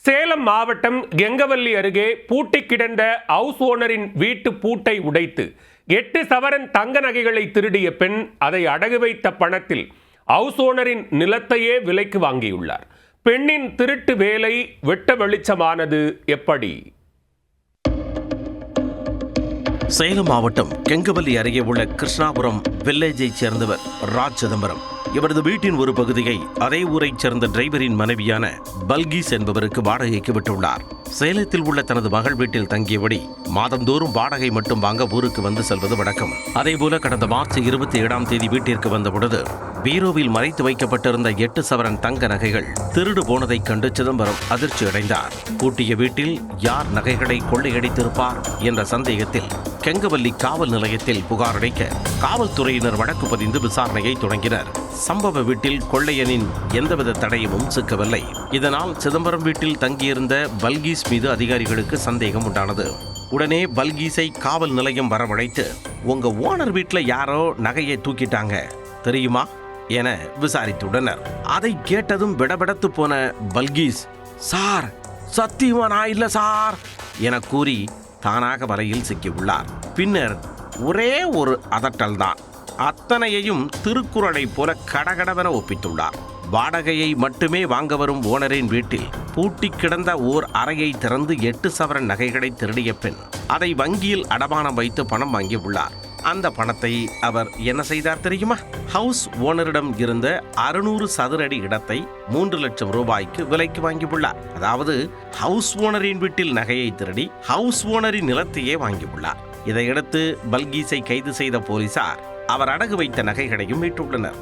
சேலம் மாவட்டம் கெங்கவல்லி அருகே பூட்டி கிடந்த ஹவுஸ் ஓனரின் வீட்டு பூட்டை உடைத்து 8 சவரன் தங்க நகைகளை திருடிய பெண் அதை அடகு வைத்த பணத்தில் ஹவுஸ் ஓனரின் நிலத்தையே விலைக்கு வாங்கியுள்ளார். பெண்ணின் திருட்டு வேலை வெட்ட வெளிச்சமானது எப்படி? சேலம் மாவட்டம் கெங்கவல்லி அருகே உள்ள கிருஷ்ணாபுரம் வில்லேஜை சேர்ந்தவர் ராஜ் சிதம்பரம். இவரது வீட்டின் ஒரு பகுதியை அதே ஊரைச் சேர்ந்த டிரைவரின் மனைவியான பல்கீஸ் என்பவருக்கு வாடகைக்கு விட்டுள்ளார். சேலத்தில் உள்ள தனது மகள் வீட்டில் தங்கியபடி மாதந்தோறும் வாடகை மட்டும் வாங்க ஊருக்கு வந்து செல்வது வழக்கம். அதேபோல கடந்த மார்ச் 27ஆம் தேதி வீட்டிற்கு வந்தபொழுது பீரோவில் மறைத்து வைக்கப்பட்டிருந்த 8 சவரன் தங்க நகைகள் திருடு போனதைக் கண்டு சிதம்பரம் அதிர்ச்சி அடைந்தார். பூட்டிய வீட்டில் யார் நகைகளை கொள்ளையடித்திருப்பார் என்ற சந்தேகத்தில் கெங்கவல்லி காவல் நிலையத்தில் புகார் அளிக்க காவல்துறையினர் வழக்கு பதிந்து விசாரணையை தொடங்கினர். சம்பவ வீட்டில் கொள்ளையனின் எந்தவித தடயமும் சிக்கவில்லை. இதனால் சிதம்பரம் வீட்டில் தங்கியிருந்த பல்கீஸ் மீது அதிகாரிகளுக்கு சந்தேகம் உண்டானது. உடனே பல்கீஸை காவல் நிலையம் வரவழைத்து, உங்க ஓனர் வீட்டில் யாரோ நகையை தூக்கிட்டாங்க தெரியுமா என விசாரித்துள்ளனர். அதை கேட்டதும் விடபெடத்து போன பல்கீஸ், சார் சத்தியமா நான் இல்ல சார் என கூறி தானாக வலையில் சிக்கியுள்ளார். பின்னர் ஒரே ஒரு அதட்டல் தான், அத்தனையையும் திருக்குறளை போல கடகடவென ஒப்பித்துள்ளார். வாடகையை மட்டுமே வாங்க வரும் ஓனரின் வீட்டில் பூட்டி கிடந்த ஓர் அறையை திறந்து 8 சவரன் நகைகளை திருடிய பெண் அதை வங்கியில் அடமானம் வைத்து பணம் வாங்கியுள்ளார். அந்த பணத்தை அவர் என்ன செய்தார் தெரியுமா? ஹவுஸ் ஓனரிடம் இருந்த 600 சதுர அடி இடத்தை 3 லட்சம் ரூபாய்க்கு விலைக்கு வாங்கியுள்ளார். அதாவது ஹவுஸ் ஓனரின் வீட்டில் நகையை திருடி ஹவுஸ் ஓனரின் நிலத்தையே வாங்கியுள்ளார். இதையடுத்து பல்கீஸை கைது செய்த போலீசார் அவர் அடகு வைத்த நகைகளையும் மீட்டுள்ளனர்.